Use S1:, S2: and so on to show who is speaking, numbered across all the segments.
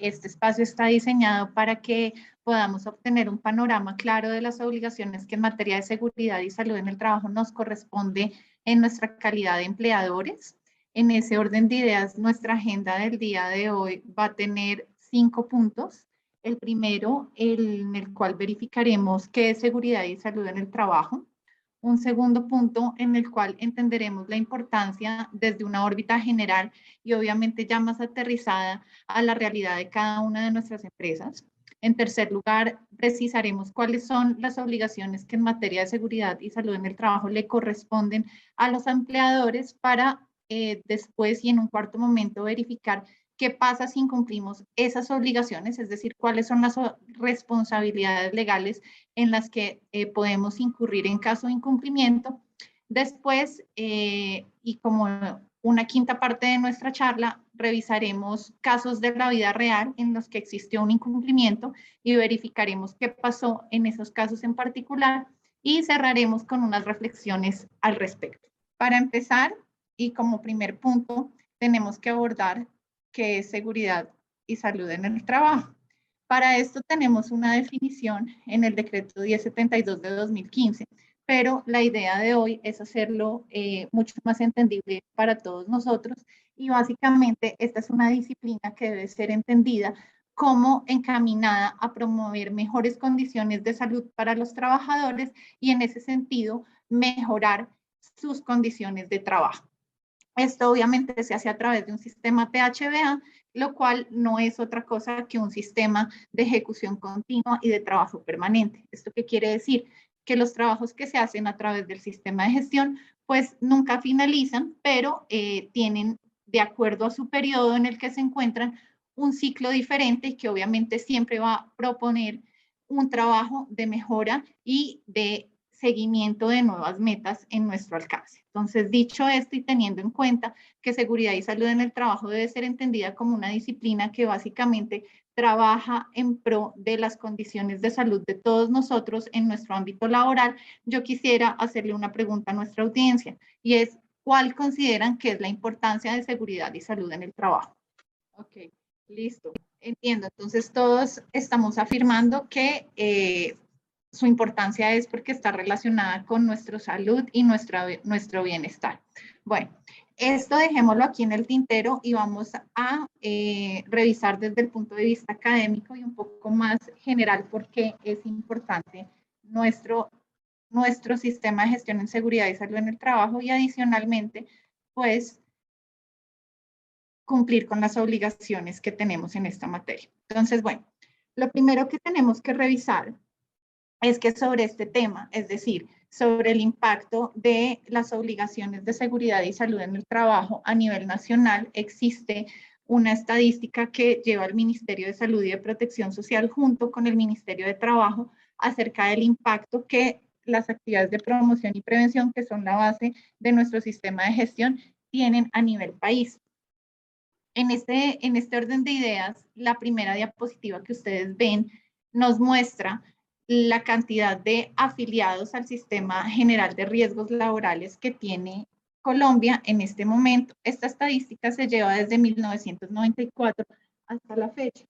S1: Este espacio está diseñado para que podamos obtener un panorama claro de las obligaciones que en materia de seguridad y salud en el trabajo nos corresponde en nuestra calidad de empleadores. En ese orden de ideas, nuestra agenda del día de hoy va a tener 5 puntos. El primero, en el cual verificaremos qué es seguridad y salud en el trabajo. Un segundo punto en el cual entenderemos la importancia desde una órbita general y obviamente ya más aterrizada a la realidad de cada una de nuestras empresas. En tercer lugar, precisaremos cuáles son las obligaciones que en materia de seguridad y salud en el trabajo le corresponden a los empleadores para después y en un cuarto momento verificar qué pasa si incumplimos esas obligaciones, es decir, cuáles son las responsabilidades legales en las que podemos incurrir en caso de incumplimiento. Después, y como una quinta parte de nuestra charla, revisaremos casos de la vida real en los que existió un incumplimiento y verificaremos qué pasó en esos casos en particular y cerraremos con unas reflexiones al respecto. Para empezar, y como primer punto, tenemos que abordar qué es seguridad y salud en el trabajo. Para esto tenemos una definición en el decreto 1072 de 2015, pero la idea de hoy es hacerlo mucho más entendible para todos nosotros y básicamente esta es una disciplina que debe ser entendida como encaminada a promover mejores condiciones de salud para los trabajadores y en ese sentido mejorar sus condiciones de trabajo. Esto obviamente se hace a través de un sistema THBA, lo cual no es otra cosa que un sistema de ejecución continua y de trabajo permanente. ¿Esto qué quiere decir? Que los trabajos que se hacen a través del sistema de gestión, pues nunca finalizan, pero tienen, de acuerdo a su periodo en el que se encuentran, un ciclo diferente que obviamente siempre va a proponer un trabajo de mejora y de seguimiento de nuevas metas en nuestro alcance. Entonces, dicho esto y teniendo en cuenta que seguridad y salud en el trabajo debe ser entendida como una disciplina que básicamente trabaja en pro de las condiciones de salud de todos nosotros en nuestro ámbito laboral, yo quisiera hacerle una pregunta a nuestra audiencia y es, ¿cuál consideran que es la importancia de seguridad y salud en el trabajo? Ok, listo. Entiendo. Entonces, todos estamos afirmando que su importancia es porque está relacionada con nuestra salud y nuestro bienestar. Bueno, esto dejémoslo aquí en el tintero y vamos a revisar desde el punto de vista académico y un poco más general por qué es importante nuestro sistema de gestión en seguridad y salud en el trabajo y adicionalmente, pues, cumplir con las obligaciones que tenemos en esta materia. Entonces, bueno, lo primero que tenemos que revisar es que sobre este tema, es decir, sobre el impacto de las obligaciones de seguridad y salud en el trabajo a nivel nacional, existe una estadística que lleva el Ministerio de Salud y de Protección Social junto con el Ministerio de Trabajo acerca del impacto que las actividades de promoción y prevención, que son la base de nuestro sistema de gestión, tienen a nivel país. En este orden de ideas, la primera diapositiva que ustedes ven nos muestra la cantidad de afiliados al Sistema General de Riesgos Laborales que tiene Colombia en este momento. Esta estadística se lleva desde 1994 hasta la fecha.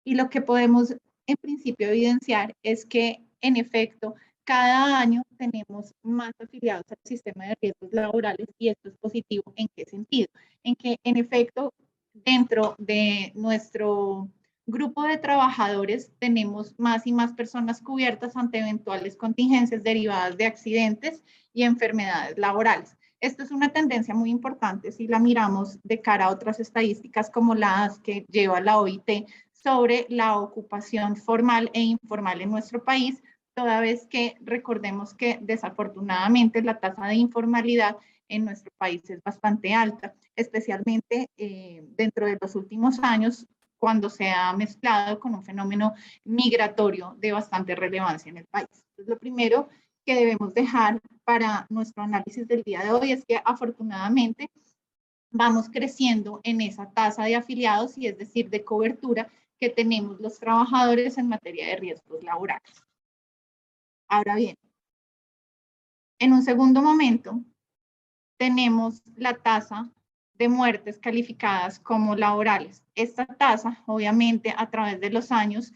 S1: Y lo que podemos en principio evidenciar es que, en efecto, cada año tenemos más afiliados al sistema de riesgos laborales y esto es positivo. ¿En qué sentido? En que, en efecto, dentro de nuestro grupo de trabajadores tenemos más y más personas cubiertas ante eventuales contingencias derivadas de accidentes y enfermedades laborales. Esto es una tendencia muy importante si la miramos de cara a otras estadísticas como las que lleva la OIT sobre la ocupación formal e informal en nuestro país, toda vez que recordemos que desafortunadamente la tasa de informalidad en nuestro país es bastante alta, especialmente dentro de los últimos años, cuando se ha mezclado con un fenómeno migratorio de bastante relevancia en el país. Entonces, lo primero que debemos dejar para nuestro análisis del día de hoy es que afortunadamente vamos creciendo en esa tasa de afiliados y es decir, de cobertura que tenemos los trabajadores en materia de riesgos laborales. Ahora bien, en un segundo momento, tenemos la tasa de muertes calificadas como laborales. Esta tasa, obviamente, a través de los años,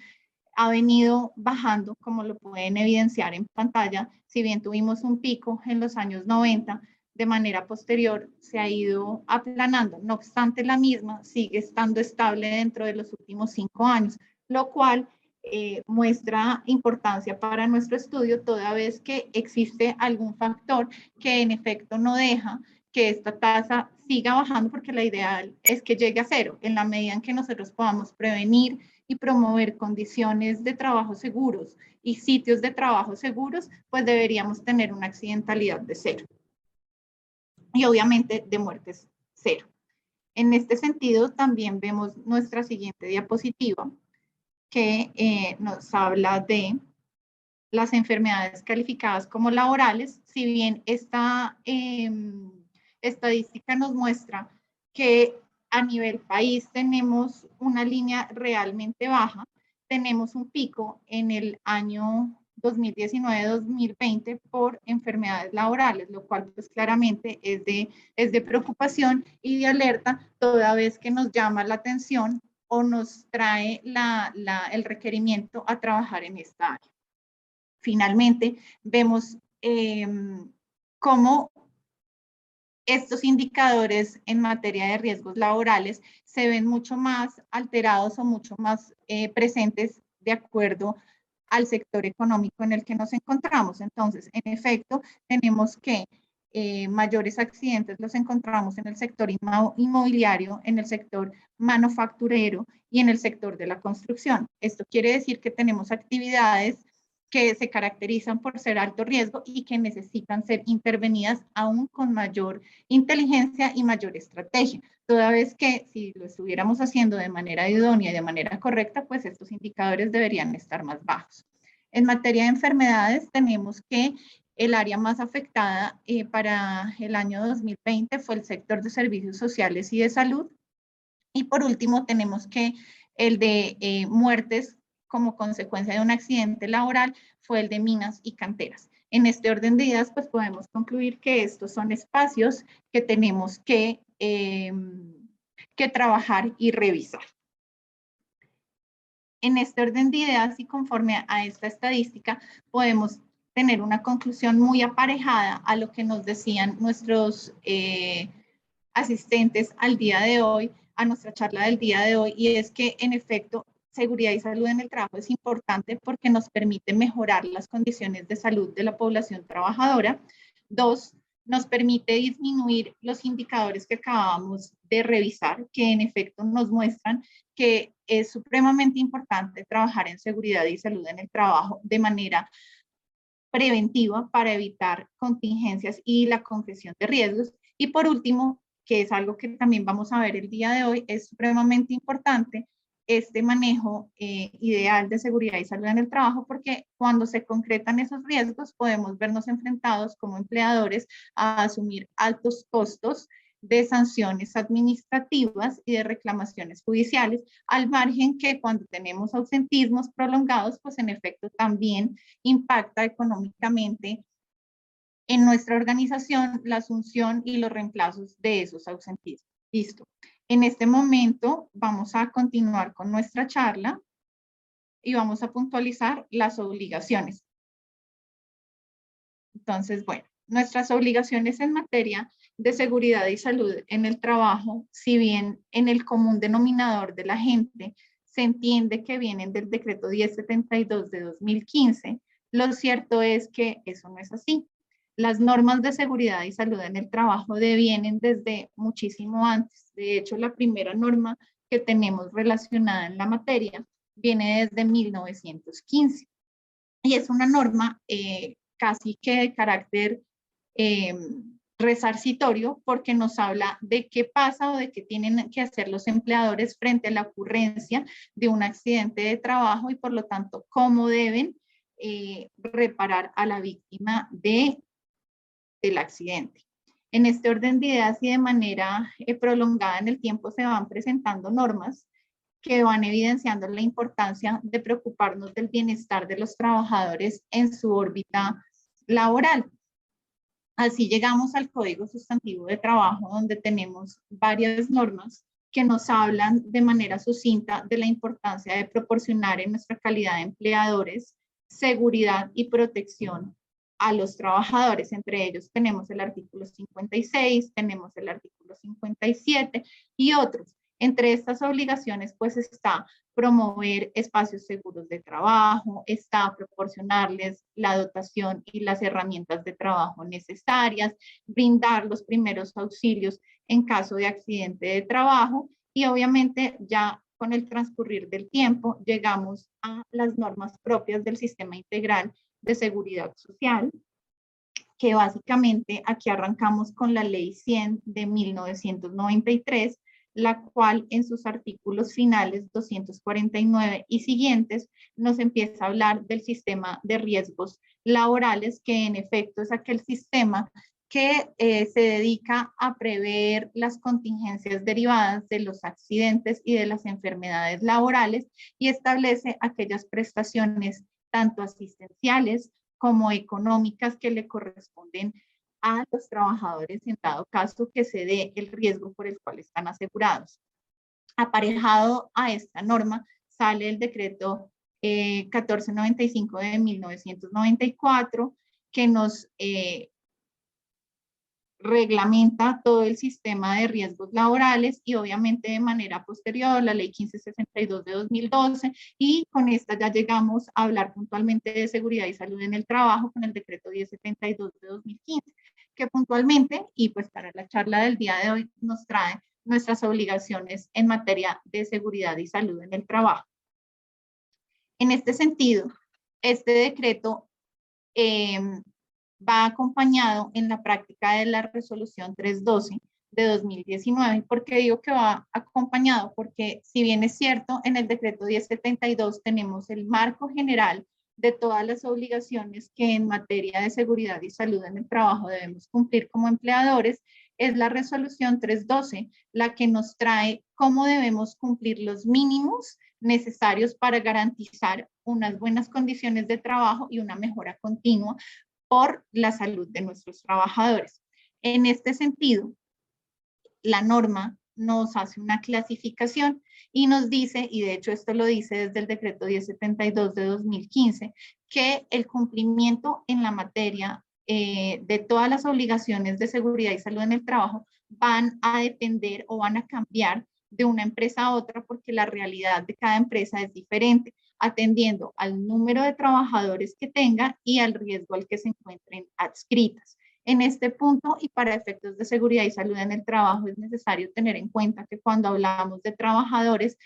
S1: ha venido bajando, como lo pueden evidenciar en pantalla. Si bien tuvimos un pico en los años 90, de manera posterior se ha ido aplanando. No obstante, la misma sigue estando estable dentro de los últimos 5 años, lo cual muestra importancia para nuestro estudio, toda vez que existe algún factor que en efecto no deja que esta tasa siga bajando, porque la ideal es que llegue a cero en la medida en que nosotros podamos prevenir y promover condiciones de trabajo seguros y sitios de trabajo seguros, pues deberíamos tener una accidentalidad de cero. Y obviamente de muertes cero. En este sentido, también vemos nuestra siguiente diapositiva, que nos habla de las enfermedades calificadas como laborales. Si bien esta estadística nos muestra que a nivel país tenemos una línea realmente baja, tenemos un pico en el año 2019-2020 por enfermedades laborales, lo cual pues claramente es de preocupación y de alerta, toda vez que nos llama la atención o nos trae el requerimiento a trabajar en esta área. Finalmente, vemos cómo estos indicadores en materia de riesgos laborales se ven mucho más alterados o mucho más presentes de acuerdo al sector económico en el que nos encontramos. Entonces, en efecto, tenemos que mayores accidentes los encontramos en el sector inmobiliario, en el sector manufacturero y en el sector de la construcción. Esto quiere decir que tenemos actividades que se caracterizan por ser alto riesgo y que necesitan ser intervenidas aún con mayor inteligencia y mayor estrategia, toda vez que si lo estuviéramos haciendo de manera idónea y de manera correcta, pues estos indicadores deberían estar más bajos. En materia de enfermedades, tenemos que el área más afectada para el año 2020 fue el sector de servicios sociales y de salud. Y por último, tenemos que el de muertes como consecuencia de un accidente laboral fue el de minas y canteras. En este orden de ideas, pues podemos concluir que estos son espacios que tenemos que trabajar y revisar. En este orden de ideas y conforme a esta estadística, podemos tener una conclusión muy aparejada a lo que nos decían nuestros asistentes al día de hoy, a nuestra charla del día de hoy, y es que en efecto seguridad y salud en el trabajo es importante porque nos permite mejorar las condiciones de salud de la población trabajadora. 2, nos permite disminuir los indicadores que acabamos de revisar, que en efecto nos muestran que es supremamente importante trabajar en seguridad y salud en el trabajo de manera preventiva para evitar contingencias y la confesión de riesgos. Y por último, que es algo que también vamos a ver el día de hoy, es supremamente importante este manejo ideal de seguridad y salud en el trabajo, porque cuando se concretan esos riesgos podemos vernos enfrentados como empleadores a asumir altos costos de sanciones administrativas y de reclamaciones judiciales, al margen que cuando tenemos ausentismos prolongados, pues en efecto también impacta económicamente en nuestra organización la asunción y los reemplazos de esos ausentismos. Listo. En este momento vamos a continuar con nuestra charla y vamos a puntualizar las obligaciones. Entonces, bueno, nuestras obligaciones en materia de seguridad y salud en el trabajo, si bien en el común denominador de la gente se entiende que vienen del decreto 1072 de 2015, lo cierto es que eso no es así. Las normas de seguridad y salud en el trabajo devienen desde muchísimo antes. De hecho, la primera norma que tenemos relacionada en la materia viene desde 1915. Y es una norma casi que de carácter resarcitorio, porque nos habla de qué pasa o de qué tienen que hacer los empleadores frente a la ocurrencia de un accidente de trabajo y por lo tanto cómo deben reparar a la víctima del accidente. En este orden de ideas y de manera prolongada en el tiempo se van presentando normas que van evidenciando la importancia de preocuparnos del bienestar de los trabajadores en su órbita laboral. Así llegamos al Código Sustantivo de Trabajo, donde tenemos varias normas que nos hablan de manera sucinta de la importancia de proporcionar en nuestra calidad de empleadores seguridad y protección a los trabajadores. Entre ellos tenemos el artículo 56, tenemos el artículo 57 y otros. Entre estas obligaciones, pues está promover espacios seguros de trabajo, está proporcionarles la dotación y las herramientas de trabajo necesarias, brindar los primeros auxilios en caso de accidente de trabajo y obviamente ya con el transcurrir del tiempo llegamos a las normas propias del Sistema Integral de Seguridad Social, que básicamente aquí arrancamos con la Ley 100 de 1993, la cual en sus artículos finales 249 y siguientes nos empieza a hablar del sistema de riesgos laborales, que en efecto es aquel sistema que se dedica a prever las contingencias derivadas de los accidentes y de las enfermedades laborales y establece aquellas prestaciones tanto asistenciales como económicas que le corresponden a los trabajadores en dado caso que se dé el riesgo por el cual están asegurados. Aparejado a esta norma sale el decreto 1495 de 1994 que nos reglamenta todo el sistema de riesgos laborales y obviamente de manera posterior la ley 1562 de 2012 y con esta ya llegamos a hablar puntualmente de seguridad y salud en el trabajo con el decreto 1072 de 2015 que puntualmente y pues para la charla del día de hoy nos trae nuestras obligaciones en materia de seguridad y salud en el trabajo. En este sentido, este decreto va acompañado en la práctica de la resolución 312 de 2019. ¿Por qué digo que va acompañado? Porque si bien es cierto, en el decreto 1072 tenemos el marco general de todas las obligaciones que en materia de seguridad y salud en el trabajo debemos cumplir como empleadores, es la resolución 312 la que nos trae cómo debemos cumplir los mínimos necesarios para garantizar unas buenas condiciones de trabajo y una mejora continua por la salud de nuestros trabajadores. En este sentido, la norma nos hace una clasificación y nos dice, y de hecho esto lo dice desde el decreto 1072 de 2015, que el cumplimiento en la materia de todas las obligaciones de seguridad y salud en el trabajo van a depender o van a cambiar de una empresa a otra porque la realidad de cada empresa es diferente, atendiendo al número de trabajadores que tenga y al riesgo al que se encuentren adscritas. En este punto y para efectos de seguridad y salud en el trabajo es necesario tener en cuenta que cuando hablamos de trabajadores,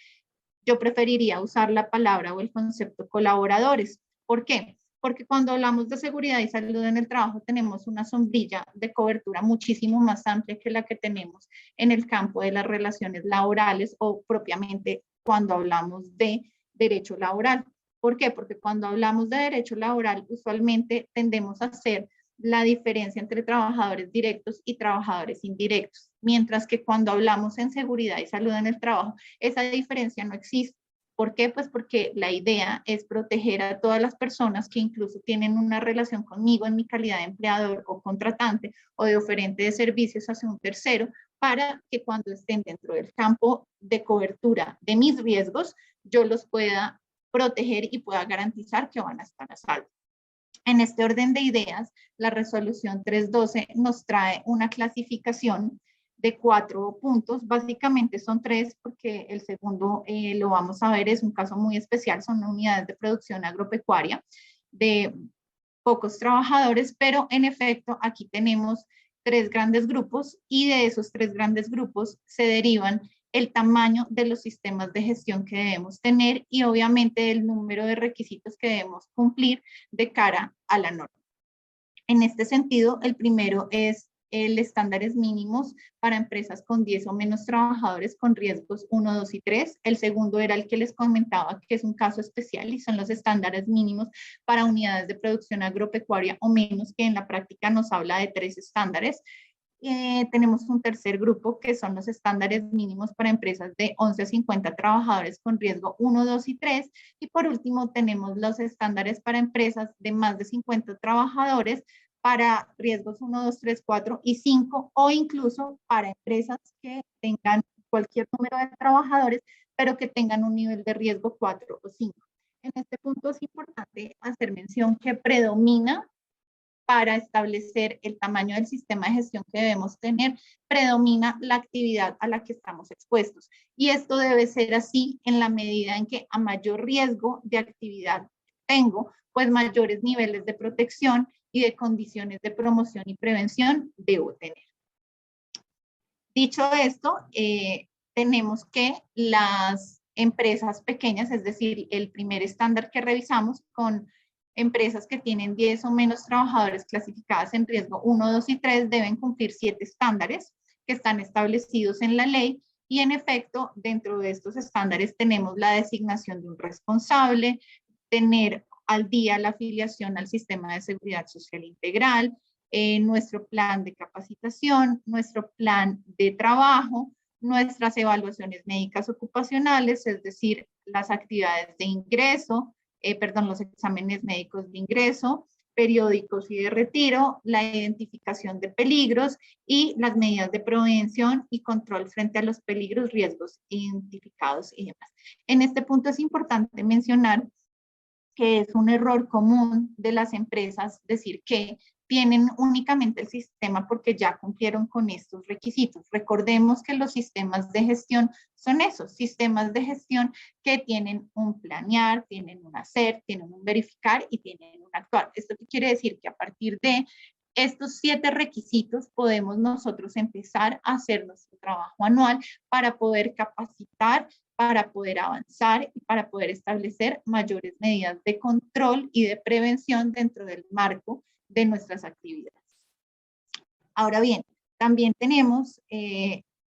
S1: yo preferiría usar la palabra o el concepto colaboradores. ¿Por qué? Porque cuando hablamos de seguridad y salud en el trabajo tenemos una sombrilla de cobertura muchísimo más amplia que la que tenemos en el campo de las relaciones laborales o propiamente cuando hablamos de derecho laboral. ¿Por qué? Porque cuando hablamos de derecho laboral usualmente tendemos a hacer la diferencia entre trabajadores directos y trabajadores indirectos, mientras que cuando hablamos en seguridad y salud en el trabajo, esa diferencia no existe. ¿Por qué? Pues porque la idea es proteger a todas las personas que incluso tienen una relación conmigo en mi calidad de empleador o contratante o de oferente de servicios hacia un tercero, para que cuando estén dentro del campo de cobertura de mis riesgos, yo los pueda proteger y pueda garantizar que van a estar a salvo. En este orden de ideas, la resolución 312 nos trae una clasificación de 4 puntos. Básicamente son 3 porque el segundo lo vamos a ver, es un caso muy especial, son unidades de producción agropecuaria de pocos trabajadores, pero en efecto aquí tenemos 3 grandes grupos y de esos 3 grandes grupos se derivan el tamaño de los sistemas de gestión que debemos tener y obviamente el número de requisitos que debemos cumplir de cara a la norma. En este sentido, el primero es el estándares mínimos para empresas con 10 o menos trabajadores con riesgos 1, 2 y 3. El segundo era el que les comentaba, que es un caso especial y son los estándares mínimos para unidades de producción agropecuaria o menos, que en la práctica nos habla de 3 estándares. Tenemos un tercer grupo que son los estándares mínimos para empresas de 11 a 50 trabajadores con riesgo 1, 2 y 3. Y por último tenemos los estándares para empresas de más de 50 trabajadores para riesgos 1, 2, 3, 4 y 5, o incluso para empresas que tengan cualquier número de trabajadores, pero que tengan un nivel de riesgo 4 o 5. En este punto es importante hacer mención que predomina para establecer el tamaño del sistema de gestión que debemos tener, predomina la actividad a la que estamos expuestos. Y esto debe ser así en la medida en que a mayor riesgo de actividad tengo, pues mayores niveles de protección y de condiciones de promoción y prevención debo tener. Dicho esto, tenemos que las empresas pequeñas, es decir, el primer estándar que revisamos con empresas que tienen 10 o menos trabajadores clasificadas en riesgo 1, 2 y 3 deben cumplir 7 estándares que están establecidos en la ley y en efecto dentro de estos estándares tenemos la designación de un responsable, tener al día la afiliación al sistema de seguridad social integral, nuestro plan de capacitación, nuestro plan de trabajo, nuestras evaluaciones médicas ocupacionales, es decir, las actividades de ingreso, los exámenes médicos de ingreso, periódicos y de retiro, la identificación de peligros y las medidas de prevención y control frente a los peligros, riesgos identificados y demás. En este punto es importante mencionar que es un error común de las empresas decir que tienen únicamente el sistema porque ya cumplieron con estos requisitos. Recordemos que los sistemas de gestión son esos, sistemas de gestión que tienen un planear, tienen un hacer, tienen un verificar y tienen un actuar. ¿Esto qué quiere decir? Que a partir de estos 7 requisitos podemos nosotros empezar a hacer nuestro trabajo anual para poder capacitar, para poder avanzar y para poder establecer mayores medidas de control y de prevención dentro del marco de nuestras actividades. Ahora bien, también tenemos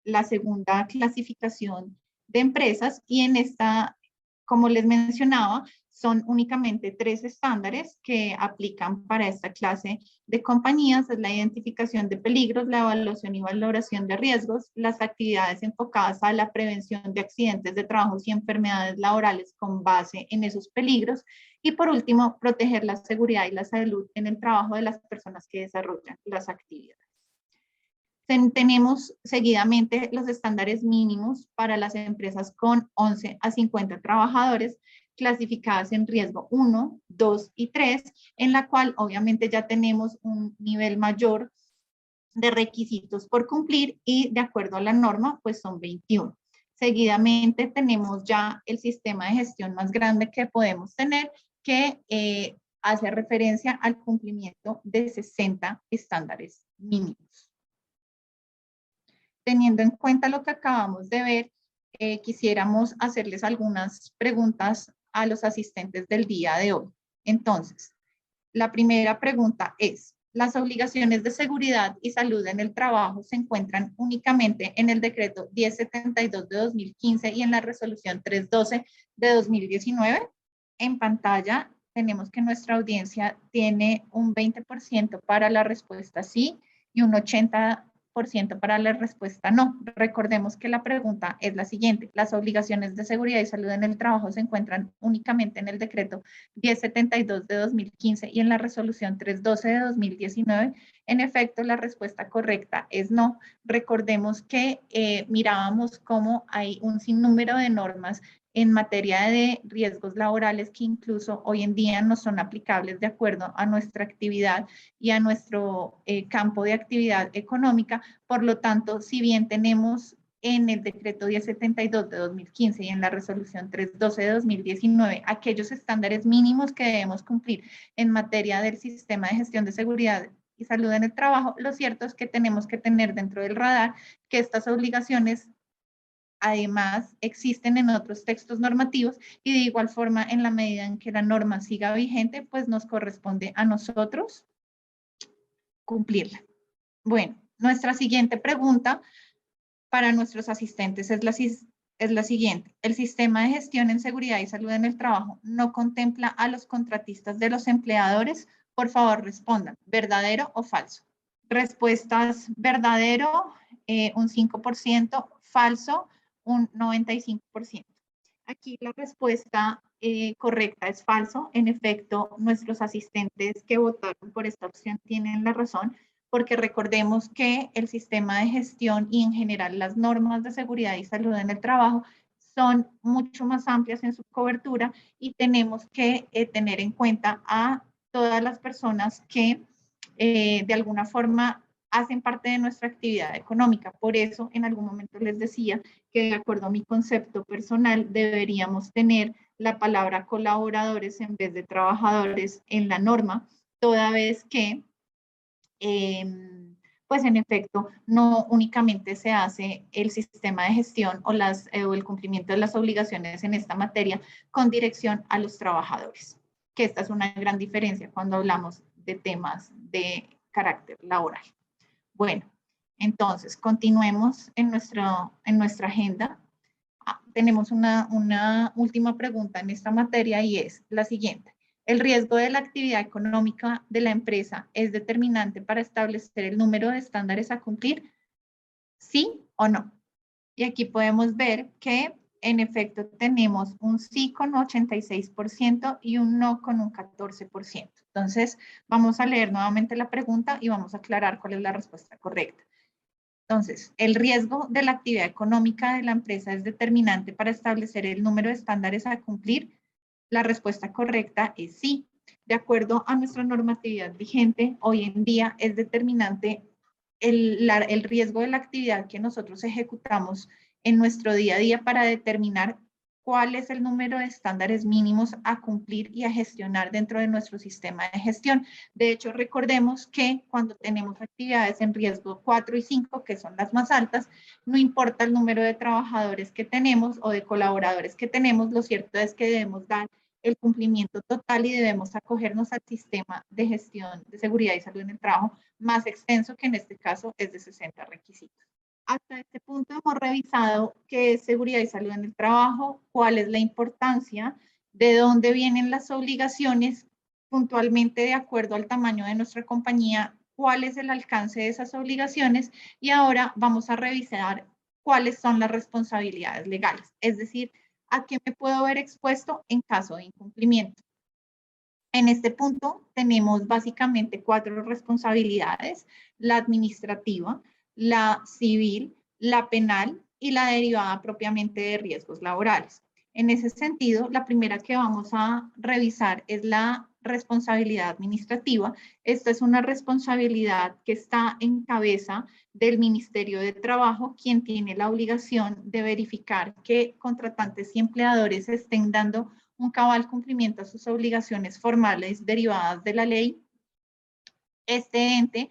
S1: la segunda clasificación de empresas y en esta, como les mencionaba, son únicamente 3 estándares que aplican para esta clase de compañías. Es la identificación de peligros, la evaluación y valoración de riesgos, las actividades enfocadas a la prevención de accidentes de trabajo y enfermedades laborales con base en esos peligros. Y por último, proteger la seguridad y la salud en el trabajo de las personas que desarrollan las actividades. Tenemos seguidamente los estándares mínimos para las empresas con 11 a 50 trabajadores clasificadas en riesgo 1, 2 y 3, en la cual obviamente ya tenemos un nivel mayor de requisitos por cumplir y de acuerdo a la norma, pues son 21. Seguidamente tenemos ya el sistema de gestión más grande que podemos tener, que hace referencia al cumplimiento de 60 estándares mínimos. Teniendo en cuenta lo que acabamos de ver, quisiéramos hacerles algunas preguntas a los asistentes del día de hoy. Entonces, la primera pregunta es, ¿las obligaciones de seguridad y salud en el trabajo se encuentran únicamente en el decreto 1072 de 2015 y en la resolución 312 de 2019? En pantalla tenemos que nuestra audiencia tiene un 20% para la respuesta sí y un 80% para la respuesta no. Recordemos que la pregunta es la siguiente. ¿Las obligaciones de seguridad y salud en el trabajo se encuentran únicamente en el decreto 1072 de 2015 y en la resolución 312 de 2019? En efecto, la respuesta correcta es no. Recordemos que mirábamos cómo hay un sinnúmero de normas en materia de riesgos laborales que incluso hoy en día no son aplicables de acuerdo a nuestra actividad y a nuestro campo de actividad económica. Por lo tanto, si bien tenemos en el decreto 1072 de 2015 y en la resolución 312 de 2019 aquellos estándares mínimos que debemos cumplir en materia del sistema de gestión de seguridad y salud en el trabajo, lo cierto es que tenemos que tener dentro del radar que estas obligaciones además existen en otros textos normativos y de igual forma en la medida en que la norma siga vigente, pues nos corresponde a nosotros cumplirla. Bueno, nuestra siguiente pregunta para nuestros asistentes es la siguiente. ¿El sistema de gestión en seguridad y salud en el trabajo no contempla a los contratistas de los empleadores? Por favor, respondan, ¿verdadero o falso? Respuestas verdadero, un 5%, falso, un 95%. Aquí la respuesta correcta es falso. En efecto, nuestros asistentes que votaron por esta opción tienen la razón, porque recordemos que el sistema de gestión y en general las normas de seguridad y salud en el trabajo son mucho más amplias en su cobertura y tenemos que tener en cuenta a todas las personas que de alguna forma hacen parte de nuestra actividad económica. Por eso, en algún momento les decía que de acuerdo a mi concepto personal, deberíamos tener la palabra colaboradores en vez de trabajadores en la norma, toda vez que, pues en efecto, no únicamente se hace el sistema de gestión o el cumplimiento de las obligaciones en esta materia con dirección a los trabajadores, que esta es una gran diferencia cuando hablamos de temas de carácter laboral. Bueno, entonces, continuemos en nuestra agenda. Tenemos una última pregunta en esta materia y es la siguiente. ¿El riesgo de la actividad económica de la empresa es determinante para establecer el número de estándares a cumplir? ¿Sí o no? Y aquí podemos ver que en efecto tenemos un sí con 86% y un no con un 14%. Entonces, vamos a leer nuevamente la pregunta y vamos a aclarar cuál es la respuesta correcta. Entonces, ¿el riesgo de la actividad económica de la empresa es determinante para establecer el número de estándares a cumplir? La respuesta correcta es sí. De acuerdo a nuestra normatividad vigente, hoy en día es determinante el riesgo de la actividad que nosotros ejecutamos en nuestro día a día para determinar cuál es el número de estándares mínimos a cumplir y a gestionar dentro de nuestro sistema de gestión. De hecho, recordemos que cuando tenemos actividades en riesgo 4 y 5, que son las más altas, no importa el número de trabajadores que tenemos o de colaboradores que tenemos, lo cierto es que debemos dar el cumplimiento total y debemos acogernos al sistema de gestión de seguridad y salud en el trabajo más extenso, que en este caso es de 60 requisitos. Hasta este punto hemos revisado qué es seguridad y salud en el trabajo, cuál es la importancia, de dónde vienen las obligaciones, puntualmente de acuerdo al tamaño de nuestra compañía, cuál es el alcance de esas obligaciones y ahora vamos a revisar cuáles son las responsabilidades legales, es decir, a qué me puedo ver expuesto en caso de incumplimiento. En este punto tenemos básicamente 4 responsabilidades: la administrativa, la civil, la penal y la derivada propiamente de riesgos laborales. En ese sentido, la primera que vamos a revisar es la responsabilidad administrativa. Esta es una responsabilidad que está en cabeza del Ministerio de Trabajo, quien tiene la obligación de verificar que contratantes y empleadores estén dando un cabal cumplimiento a sus obligaciones formales derivadas de la ley. Este ente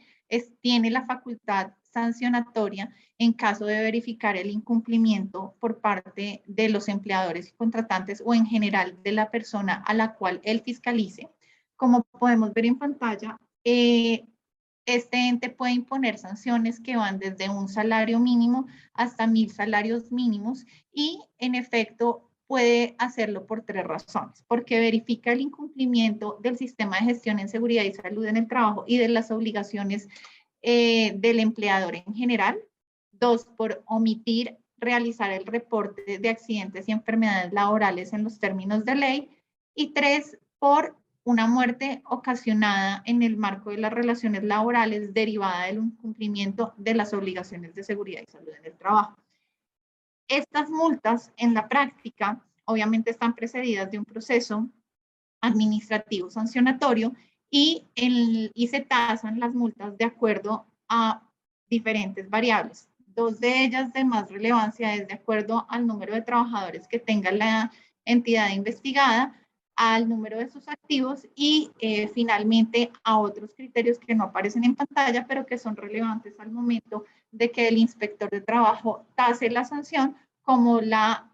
S1: tiene la facultad sancionatoria en caso de verificar el incumplimiento por parte de los empleadores y contratantes o en general de la persona a la cual él fiscalice. Como podemos ver en pantalla, este ente puede imponer sanciones que van desde un salario mínimo hasta 1,000 salarios mínimos y en efecto puede hacerlo por 3 razones: porque verifica el incumplimiento del sistema de gestión en seguridad y salud en el trabajo y de las obligaciones del empleador en general; 2, por omitir realizar el reporte de accidentes y enfermedades laborales en los términos de ley; y 3, por una muerte ocasionada en el marco de las relaciones laborales derivada del incumplimiento de las obligaciones de seguridad y salud en el trabajo. Estas multas en la práctica obviamente están precedidas de un proceso administrativo sancionatorio y se tasan las multas de acuerdo a diferentes variables. 2 de ellas de más relevancia es de acuerdo al número de trabajadores que tenga la entidad investigada, al número de sus activos y finalmente a otros criterios que no aparecen en pantalla, pero que son relevantes al momento de que el inspector de trabajo tase la sanción, como la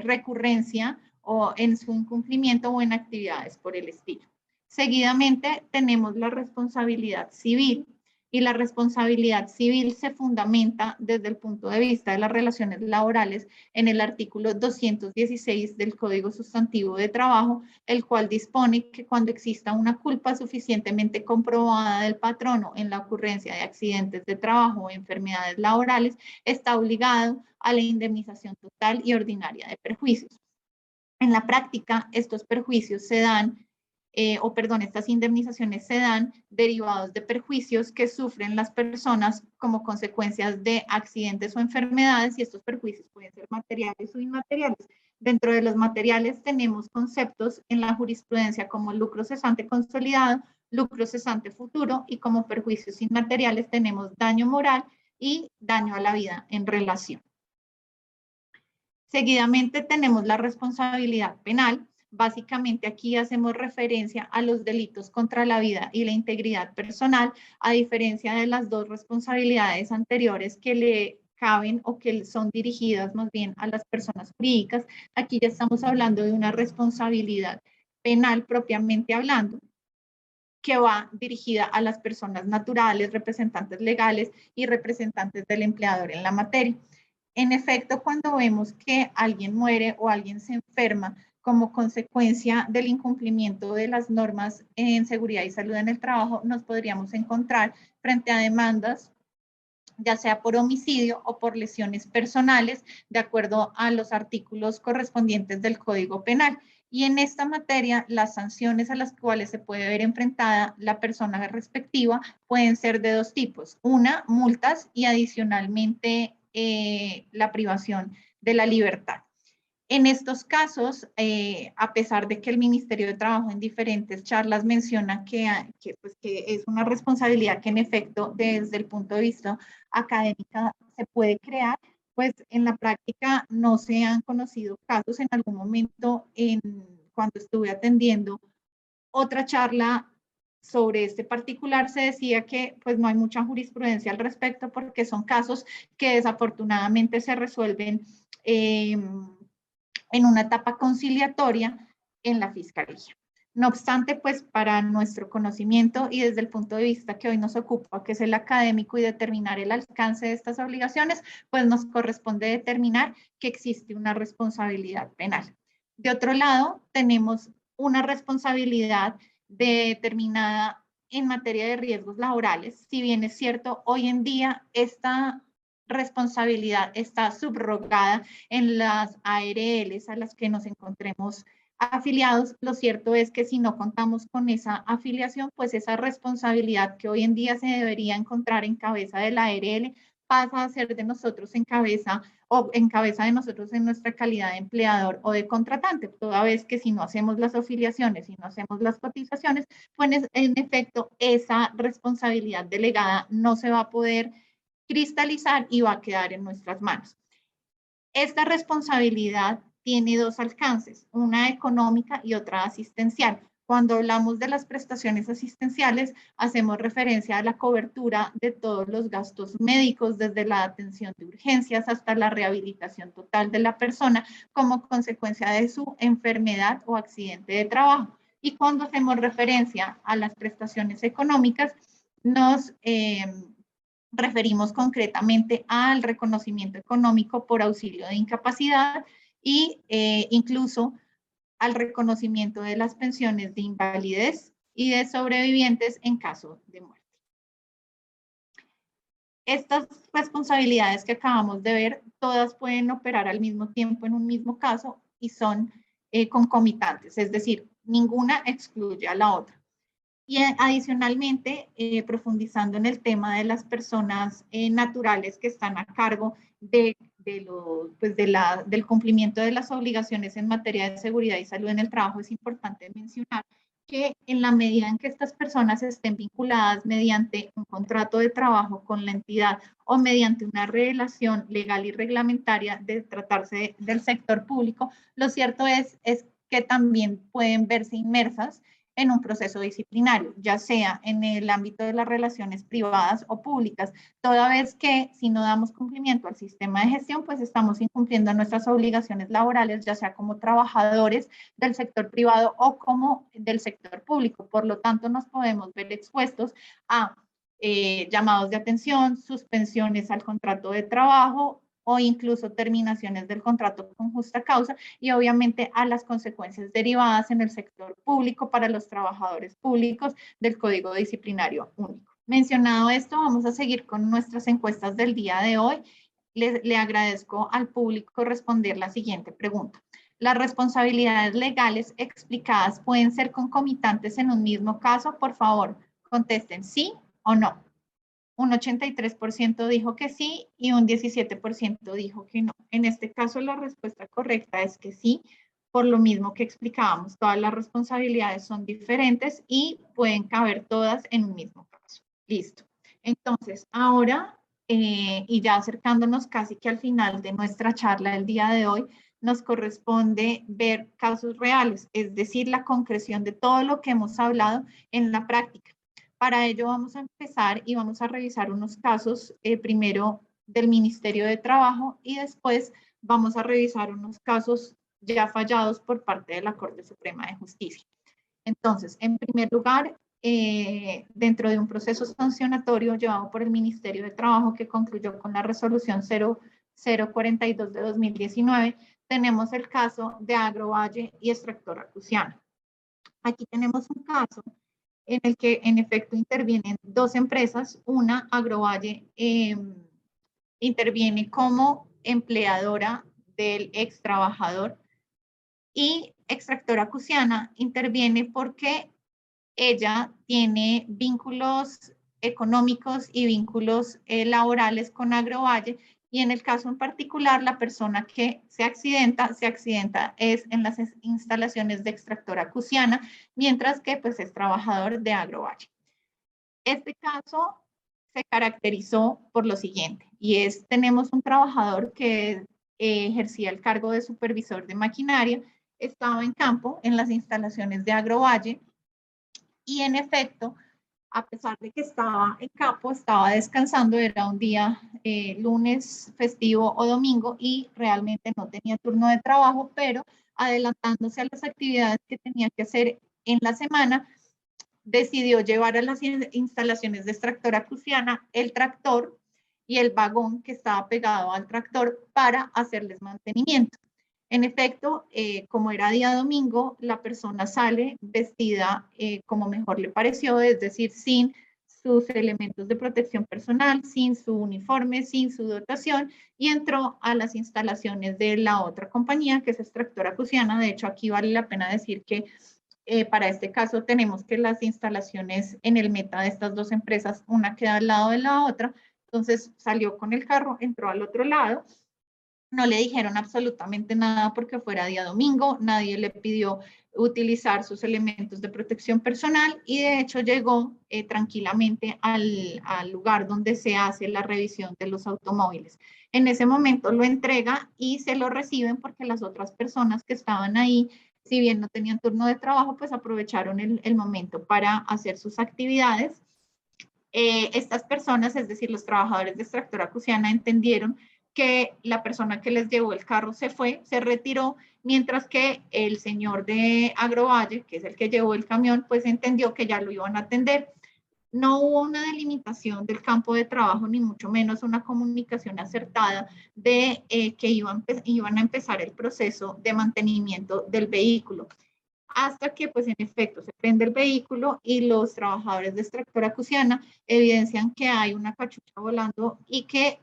S1: recurrencia o en su incumplimiento o en actividades por el estilo. Seguidamente tenemos la responsabilidad civil, y la responsabilidad civil se fundamenta desde el punto de vista de las relaciones laborales en el artículo 216 del Código Sustantivo de Trabajo, el cual dispone que cuando exista una culpa suficientemente comprobada del patrono en la ocurrencia de accidentes de trabajo o enfermedades laborales, está obligado a la indemnización total y ordinaria de perjuicios. En la práctica, estos perjuicios se dan, estas indemnizaciones se dan derivados de perjuicios que sufren las personas como consecuencias de accidentes o enfermedades, y estos perjuicios pueden ser materiales o inmateriales. Dentro de los materiales tenemos conceptos en la jurisprudencia como lucro cesante consolidado, lucro cesante futuro, y como perjuicios inmateriales tenemos daño moral y daño a la vida en relación. Seguidamente tenemos la responsabilidad penal. Básicamente aquí hacemos referencia a los delitos contra la vida y la integridad personal, a diferencia de las dos responsabilidades anteriores que le caben o que son dirigidas más bien a las personas jurídicas. Aquí ya estamos hablando de una responsabilidad penal propiamente hablando, que va dirigida a las personas naturales, representantes legales y representantes del empleador en la materia. En efecto, cuando vemos que alguien muere o alguien se enferma como consecuencia del incumplimiento de las normas en seguridad y salud en el trabajo, nos podríamos encontrar frente a demandas, ya sea por homicidio o por lesiones personales, de acuerdo a los artículos correspondientes del Código Penal. Y en esta materia, las sanciones a las cuales se puede ver enfrentada la persona respectiva pueden ser de dos tipos. Una, multas, y adicionalmente la privación de la libertad. En estos casos, a pesar de que el Ministerio de Trabajo en diferentes charlas menciona que es una responsabilidad que en efecto desde el punto de vista académica se puede crear, pues en la práctica no se han conocido casos. En algún momento, cuando estuve atendiendo otra charla sobre este particular, se decía que pues no hay mucha jurisprudencia al respecto porque son casos que desafortunadamente se resuelven en una etapa conciliatoria en la Fiscalía. No obstante, pues para nuestro conocimiento y desde el punto de vista que hoy nos ocupa, que es el académico y determinar el alcance de estas obligaciones, pues nos corresponde determinar que existe una responsabilidad penal. De otro lado, tenemos una responsabilidad determinada en materia de riesgos laborales. Si bien es cierto, hoy en día esta responsabilidad está subrogada en las ARLs a las que nos encontremos afiliados. Lo cierto es que si no contamos con esa afiliación, pues esa responsabilidad que hoy en día se debería encontrar en cabeza de la ARL pasa a ser de nosotros en cabeza de nosotros en nuestra calidad de empleador o de contratante, toda vez que si no hacemos las afiliaciones y no hacemos las cotizaciones, pues en efecto esa responsabilidad delegada no se va a poder cristalizar y va a quedar en nuestras manos. Esta responsabilidad tiene dos alcances, una económica y otra asistencial. Cuando hablamos de las prestaciones asistenciales, hacemos referencia a la cobertura de todos los gastos médicos, desde la atención de urgencias hasta la rehabilitación total de la persona como consecuencia de su enfermedad o accidente de trabajo. Y cuando hacemos referencia a las prestaciones económicas, nos referimos concretamente al reconocimiento económico por auxilio de incapacidad y incluso al reconocimiento de las pensiones de invalidez y de sobrevivientes en caso de muerte. Estas responsabilidades que acabamos de ver, todas pueden operar al mismo tiempo en un mismo caso y son concomitantes, es decir, ninguna excluye a la otra. Y adicionalmente, profundizando en el tema de las personas naturales que están a cargo del cumplimiento de las obligaciones en materia de seguridad y salud en el trabajo, es importante mencionar que en la medida en que estas personas estén vinculadas mediante un contrato de trabajo con la entidad o mediante una relación legal y reglamentaria de tratarse del sector público, lo cierto es que también pueden verse inmersas en un proceso disciplinario, ya sea en el ámbito de las relaciones privadas o públicas, toda vez que si no damos cumplimiento al sistema de gestión, pues estamos incumpliendo nuestras obligaciones laborales, ya sea como trabajadores del sector privado o como del sector público. Por lo tanto, nos podemos ver expuestos a llamados de atención, suspensiones al contrato de trabajo, o incluso terminaciones del contrato con justa causa, y obviamente a las consecuencias derivadas en el sector público para los trabajadores públicos del Código Disciplinario Único. Mencionado esto, vamos a seguir con nuestras encuestas del día de hoy. Le agradezco al público responder la siguiente pregunta. ¿Las responsabilidades legales explicadas pueden ser concomitantes en un mismo caso? Por favor, contesten sí o no. Un 83% dijo que sí y un 17% dijo que no. En este caso, la respuesta correcta es que sí, por lo mismo que explicábamos, todas las responsabilidades son diferentes y pueden caber todas en un mismo caso. Listo. Entonces, ahora, y ya acercándonos casi que al final de nuestra charla del día de hoy, nos corresponde ver casos reales, es decir, la concreción de todo lo que hemos hablado en la práctica. Para ello vamos a empezar y vamos a revisar unos casos, primero del Ministerio de Trabajo y después vamos a revisar unos casos ya fallados por parte de la Corte Suprema de Justicia. Entonces, en primer lugar, dentro de un proceso sancionatorio llevado por el Ministerio de Trabajo que concluyó con la resolución 0042 de 2019, tenemos el caso de Agrovalle y Extractora Cruciana. Aquí tenemos un caso en el que en efecto intervienen dos empresas. Una, Agrovalle, interviene como empleadora del ex trabajador y Extractora Cruciana interviene porque ella tiene vínculos económicos y vínculos laborales con Agrovalle, y en el caso en particular, la persona que se accidenta es en las instalaciones de Extractora Cruciana, mientras que pues es trabajador de Agrovalle. Este caso se caracterizó por lo siguiente, y es, tenemos un trabajador que ejercía el cargo de supervisor de maquinaria, estaba en campo en las instalaciones de Agrovalle, y en efecto, a pesar de que estaba en campo, estaba descansando, era un día lunes, festivo o domingo, y realmente no tenía turno de trabajo, pero adelantándose a las actividades que tenía que hacer en la semana, decidió llevar a las instalaciones de Extractora Cruciana el tractor y el vagón que estaba pegado al tractor para hacerles mantenimiento. En efecto, como era día domingo, la persona sale vestida como mejor le pareció, es decir, sin sus elementos de protección personal, sin su uniforme, sin su dotación, y entró a las instalaciones de la otra compañía, que es Extractora Cruciana. De hecho, aquí vale la pena decir que para este caso tenemos que las instalaciones en el meta de estas dos empresas, una queda al lado de la otra. Entonces salió con el carro, entró al otro lado. No le dijeron absolutamente nada porque fuera día domingo, nadie le pidió utilizar sus elementos de protección personal, y de hecho llegó tranquilamente al lugar donde se hace la revisión de los automóviles. En ese momento lo entrega y se lo reciben porque las otras personas que estaban ahí, si bien no tenían turno de trabajo, pues aprovecharon el momento para hacer sus actividades. Estas personas, es decir, los trabajadores de Extractora Cruciana, entendieron que la persona que les llevó el carro se fue, se retiró, mientras que el señor de Agrovalle, que es el que llevó el camión, pues entendió que ya lo iban a atender. No hubo una delimitación del campo de trabajo, ni mucho menos una comunicación acertada de que iban a empezar el proceso de mantenimiento del vehículo, hasta que pues en efecto se prende el vehículo y los trabajadores de Extractora Cruciana evidencian que hay una cachucha volando y que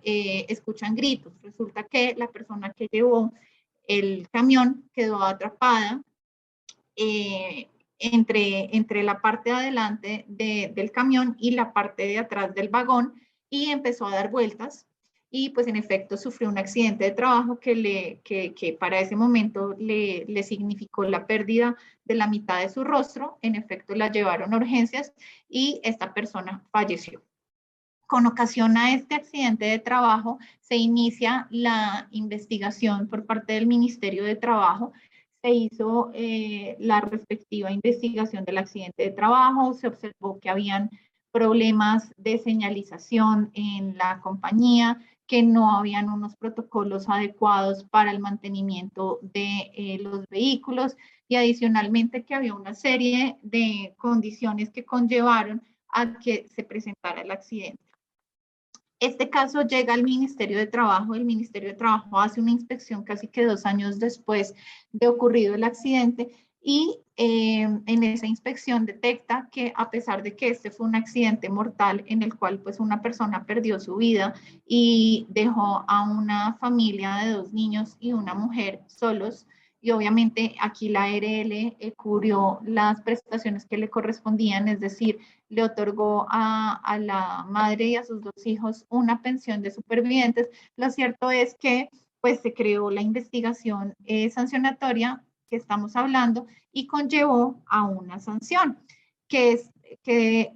S1: escuchan gritos. Resulta que la persona que llevó el camión quedó atrapada entre la parte de adelante del camión y la parte de atrás del vagón, y empezó a dar vueltas, y pues en efecto sufrió un accidente de trabajo que para ese momento le significó la pérdida de la mitad de su rostro. En efecto la llevaron a urgencias y esta persona falleció. Con ocasión a este accidente de trabajo se inicia la investigación por parte del Ministerio de Trabajo. Se hizo la respectiva investigación del accidente de trabajo, se observó que habían problemas de señalización en la compañía, que no habían unos protocolos adecuados para el mantenimiento de los vehículos, y adicionalmente que había una serie de condiciones que conllevaron a que se presentara el accidente. Este caso llega al Ministerio de Trabajo. El Ministerio de Trabajo hace una inspección casi que 2 años después de ocurrido el accidente, y en esa inspección detecta que, a pesar de que este fue un accidente mortal en el cual pues una persona perdió su vida y dejó a una familia de 2 niños y una mujer solos, y obviamente aquí la ARL cubrió las prestaciones que le correspondían, es decir, le otorgó a la madre y a sus 2 hijos una pensión de supervivientes. Lo cierto es que pues se creó la investigación sancionatoria que estamos hablando y conllevó a una sanción que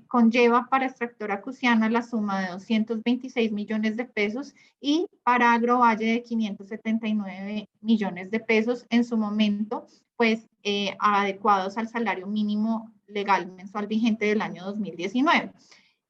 S1: conlleva para Extractora Acuciana la suma de 226 millones de pesos y para Agrovalle de 579 millones de pesos en su momento, pues adecuados al salario mínimo legal mensual vigente del año 2019.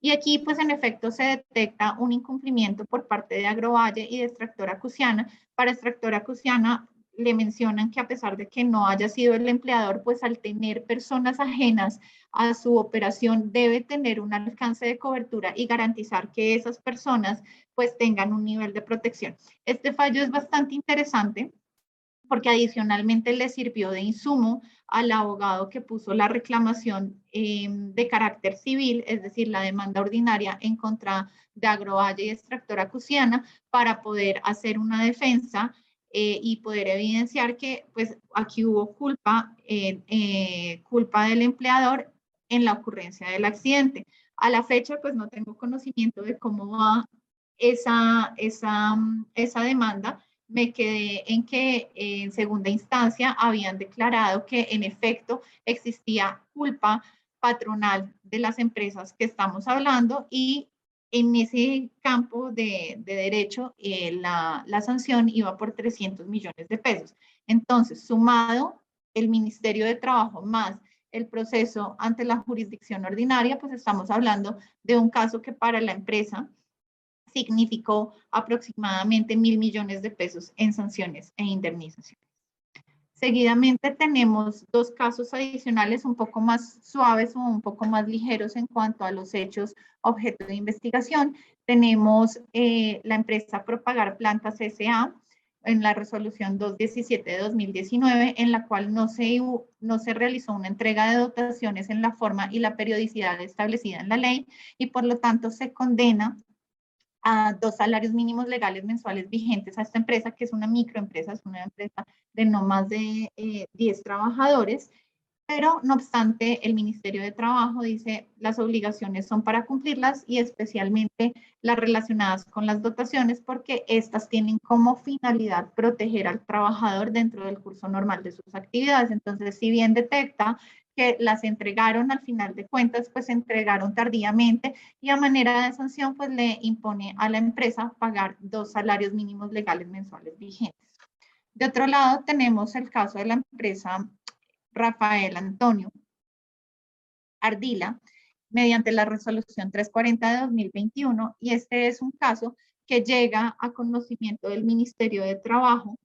S1: Y aquí, pues en efecto, se detecta un incumplimiento por parte de Agrovalle y de Extractora Acuciana. Para Extractora Acuciana le mencionan que a pesar de que no haya sido el empleador, pues al tener personas ajenas a su operación debe tener un alcance de cobertura y garantizar que esas personas pues tengan un nivel de protección. Este fallo es bastante interesante porque adicionalmente le sirvió de insumo al abogado que puso la reclamación de carácter civil, es decir, la demanda ordinaria en contra de Agrovalle y Extractora Acuciana, para poder hacer una defensa y poder evidenciar que pues aquí hubo culpa del empleador en la ocurrencia del accidente. A la fecha, pues no tengo conocimiento de cómo va esa demanda. Me quedé en que en segunda instancia habían declarado que en efecto existía culpa patronal de las empresas que estamos hablando y en ese campo de derecho la sanción iba por 300 millones de pesos. Entonces, sumado el Ministerio de Trabajo más el proceso ante la jurisdicción ordinaria, pues estamos hablando de un caso que para la empresa significó aproximadamente 1.000 millones de pesos en sanciones e indemnizaciones. Seguidamente tenemos 2 casos adicionales un poco más suaves o un poco más ligeros en cuanto a los hechos objeto de investigación. Tenemos la empresa Propagar Plantas S.A., en la resolución 217 de 2019, en la cual no se realizó una entrega de dotaciones en la forma y la periodicidad establecida en la ley y por lo tanto se condena a 2 salarios mínimos legales mensuales vigentes a esta empresa, que es una microempresa, es una empresa de no más de 10 trabajadores, pero no obstante el Ministerio de Trabajo dice las obligaciones son para cumplirlas y especialmente las relacionadas con las dotaciones porque estas tienen como finalidad proteger al trabajador dentro del curso normal de sus actividades. Entonces, si bien detecta que las entregaron al final de cuentas, pues se entregaron tardíamente y a manera de sanción, pues le impone a la empresa pagar 2 salarios mínimos legales mensuales vigentes. De otro lado, tenemos el caso de la empresa Rafael Antonio Ardila, mediante la resolución 340 de 2021, y este es un caso que llega a conocimiento del Ministerio de Trabajo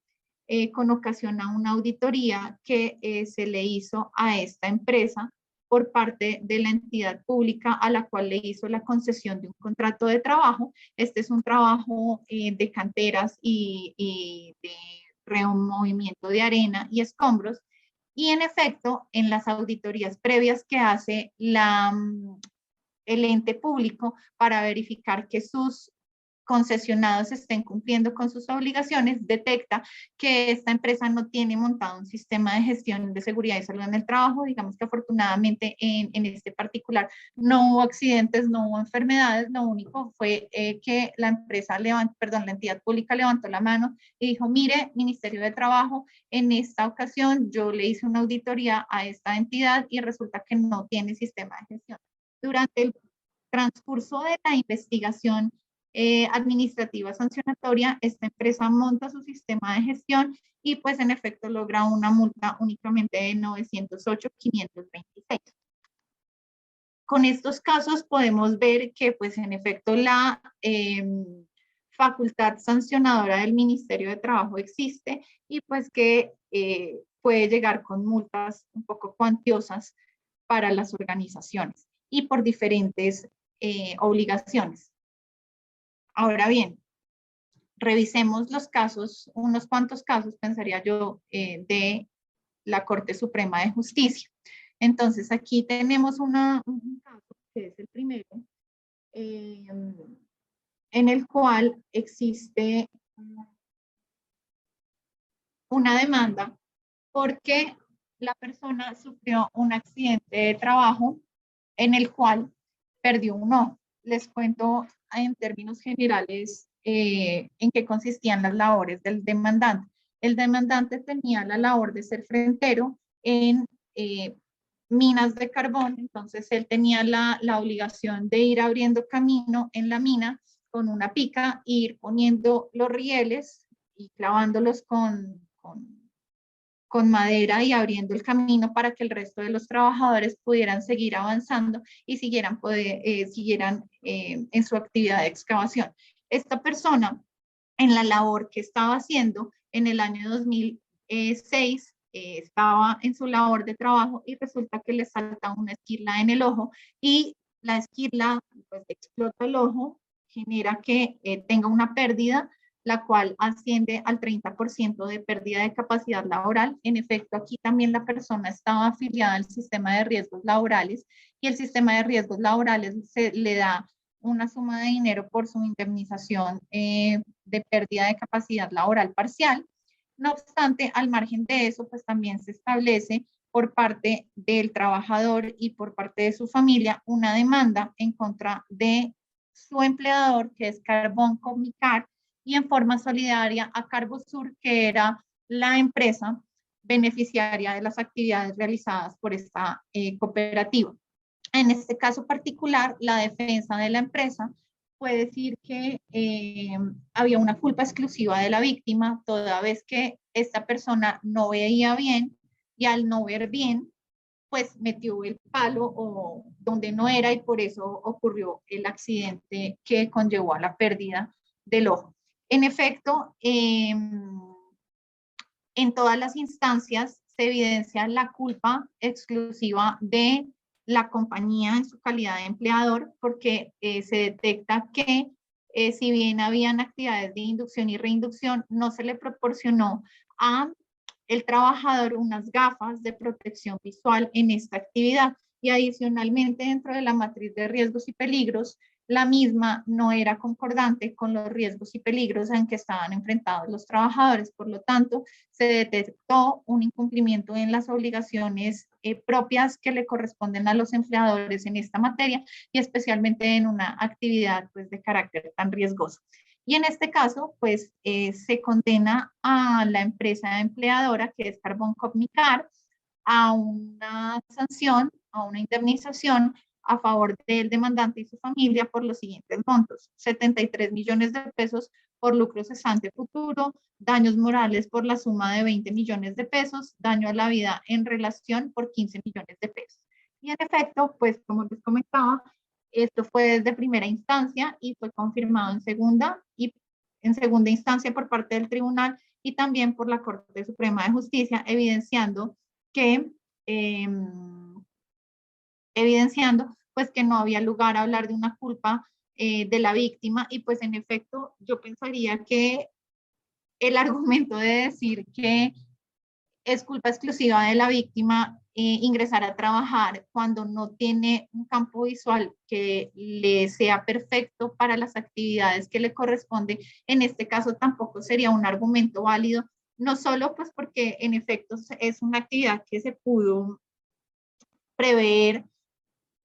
S1: con ocasión a una auditoría que se le hizo a esta empresa por parte de la entidad pública a la cual le hizo la concesión de un contrato de trabajo. Este es un trabajo de canteras y de removimiento de arena y escombros. Y en efecto, en las auditorías previas que hace el ente público para verificar que sus concesionados estén cumpliendo con sus obligaciones, detecta que esta empresa no tiene montado un sistema de gestión de seguridad y salud en el trabajo. Digamos que afortunadamente en este particular no hubo accidentes, no hubo enfermedades, lo único fue que la empresa la entidad pública levantó la mano y dijo, mire, Ministerio de Trabajo, en esta ocasión yo le hice una auditoría a esta entidad y resulta que no tiene sistema de gestión. Durante el transcurso de la investigación administrativa sancionatoria, esta empresa monta su sistema de gestión y pues en efecto logra una multa únicamente de 908,526. Con estos casos podemos ver que pues en efecto la facultad sancionadora del Ministerio de Trabajo existe y pues que puede llegar con multas un poco cuantiosas para las organizaciones y por diferentes obligaciones. Ahora bien, revisemos los casos, unos cuantos casos, pensaría yo, de la Corte Suprema de Justicia. Entonces, aquí tenemos un caso, que es el primero, en el cual existe una demanda porque la persona sufrió un accidente de trabajo en el cual perdió un ojo. Les cuento en términos generales en qué consistían las labores del demandante. El demandante tenía la labor de ser frentero en minas de carbón, entonces él tenía la obligación de ir abriendo camino en la mina con una pica, ir poniendo los rieles y clavándolos con madera y abriendo el camino para que el resto de los trabajadores pudieran seguir avanzando y siguieran en su actividad de excavación. Esta persona, en la labor que estaba haciendo en el año 2006, estaba en su labor de trabajo y resulta que le salta una esquirla en el ojo y la esquirla pues explota el ojo, genera que tenga una pérdida, la cual asciende al 30% de pérdida de capacidad laboral. En efecto, aquí también la persona estaba afiliada al sistema de riesgos laborales y el sistema de riesgos laborales le da una suma de dinero por su indemnización de pérdida de capacidad laboral parcial. No obstante, al margen de eso, pues también se establece por parte del trabajador y por parte de su familia una demanda en contra de su empleador, que es Carbón Comicar, y en forma solidaria a Carbosur, que era la empresa beneficiaria de las actividades realizadas por esta cooperativa. En este caso particular, la defensa de la empresa puede decir que había una culpa exclusiva de la víctima, toda vez que esta persona no veía bien y al no ver bien, pues metió el palo o donde no era y por eso ocurrió el accidente que conllevó a la pérdida del ojo. En efecto, en todas las instancias se evidencia la culpa exclusiva de la compañía en su calidad de empleador, porque se detecta que si bien habían actividades de inducción y reinducción, no se le proporcionó a el trabajador unas gafas de protección visual en esta actividad. Y adicionalmente, dentro de la matriz de riesgos y peligros, la misma no era concordante con los riesgos y peligros en que estaban enfrentados los trabajadores. Por lo tanto, se detectó un incumplimiento en las obligaciones propias que le corresponden a los empleadores en esta materia y especialmente en una actividad pues, de carácter tan riesgoso. Y en este caso, pues se condena a la empresa empleadora, que es Carbón Comicar, a una sanción, a una indemnización a favor del demandante y su familia por los siguientes montos: 73 millones de pesos por lucro cesante futuro, daños morales por la suma de 20 millones de pesos, daño a la vida en relación por 15 millones de pesos. Y en efecto, pues como les comentaba, esto fue desde primera instancia y fue confirmado en segunda instancia por parte del tribunal y también por la Corte Suprema de Justicia, que eh, evidenciando pues que no había lugar a hablar de una culpa de la víctima y pues en efecto yo pensaría que el argumento de decir que es culpa exclusiva de la víctima ingresar a trabajar cuando no tiene un campo visual que le sea perfecto para las actividades que le corresponde, en este caso tampoco sería un argumento válido, no solo pues porque en efecto es una actividad que se pudo prever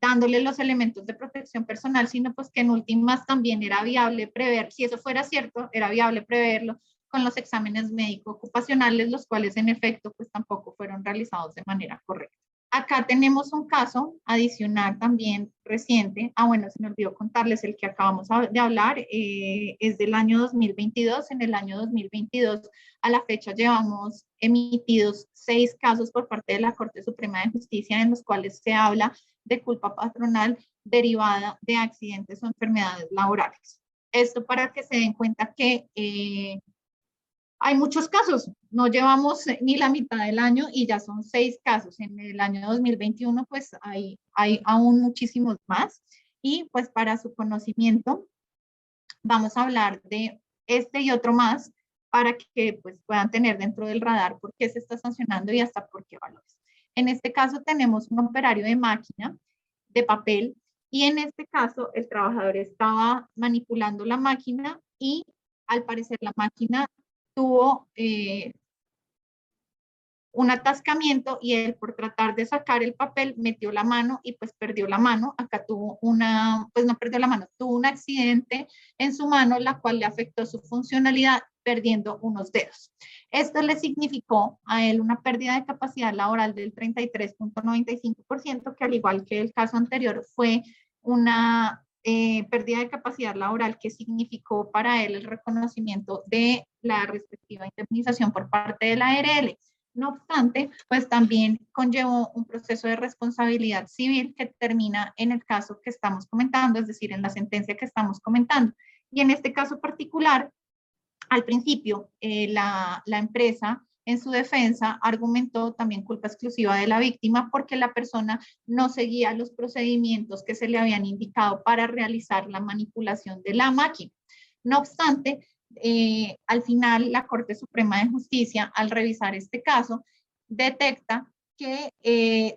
S1: dándole los elementos de protección personal, sino pues que en últimas también era viable prever, si eso fuera cierto, era viable preverlo con los exámenes médico ocupacionales, los cuales en efecto pues tampoco fueron realizados de manera correcta. Acá tenemos un caso adicional también reciente. Bueno, se me olvidó contarles el que acabamos de hablar, es del año 2022. En el año 2022, a la fecha, llevamos emitidos 6 casos por parte de la Corte Suprema de Justicia en los cuales se habla de culpa patronal derivada de accidentes o enfermedades laborales. Esto para que se den cuenta que hay muchos casos, no llevamos ni la mitad del año y ya son 6 casos. En el año 2021 pues hay aún muchísimos más y pues para su conocimiento vamos a hablar de este y otro más para que pues puedan tener dentro del radar por qué se está sancionando y hasta por qué valores. En este caso tenemos un operario de máquina de papel y en este caso el trabajador estaba manipulando la máquina y al parecer la máquina tuvo un atascamiento y él por tratar de sacar el papel metió la mano y pues perdió la mano. Acá tuvo pues no perdió la mano, tuvo un accidente en su mano, la cual le afectó su funcionalidad, perdiendo unos dedos. Esto le significó a él una pérdida de capacidad laboral del 33.95%, que al igual que el caso anterior fue una pérdida de capacidad laboral que significó para él el reconocimiento de la respectiva indemnización por parte de la ARL. No obstante, pues también conllevó un proceso de responsabilidad civil que termina en el caso que estamos comentando, es decir, en la sentencia que estamos comentando. Y en este caso particular, al principio, la empresa en su defensa argumentó también culpa exclusiva de la víctima porque la persona no seguía los procedimientos que se le habían indicado para realizar la manipulación de la máquina. No obstante, al final la Corte Suprema de Justicia, al revisar este caso, detecta que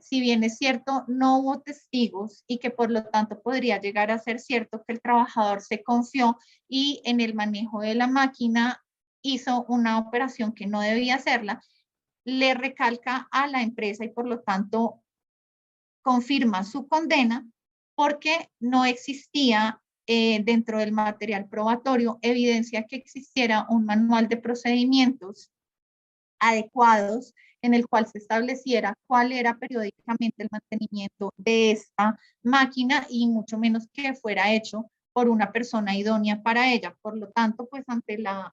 S1: si bien es cierto, no hubo testigos y que por lo tanto podría llegar a ser cierto que el trabajador se confió y en el manejo de la máquina hizo una operación que no debía hacerla, le recalca a la empresa y por lo tanto confirma su condena porque no existía dentro del material probatorio evidencia que existiera un manual de procedimientos adecuados en el cual se estableciera cuál era periódicamente el mantenimiento de esta máquina y mucho menos que fuera hecho por una persona idónea para ella. Por lo tanto, pues ante la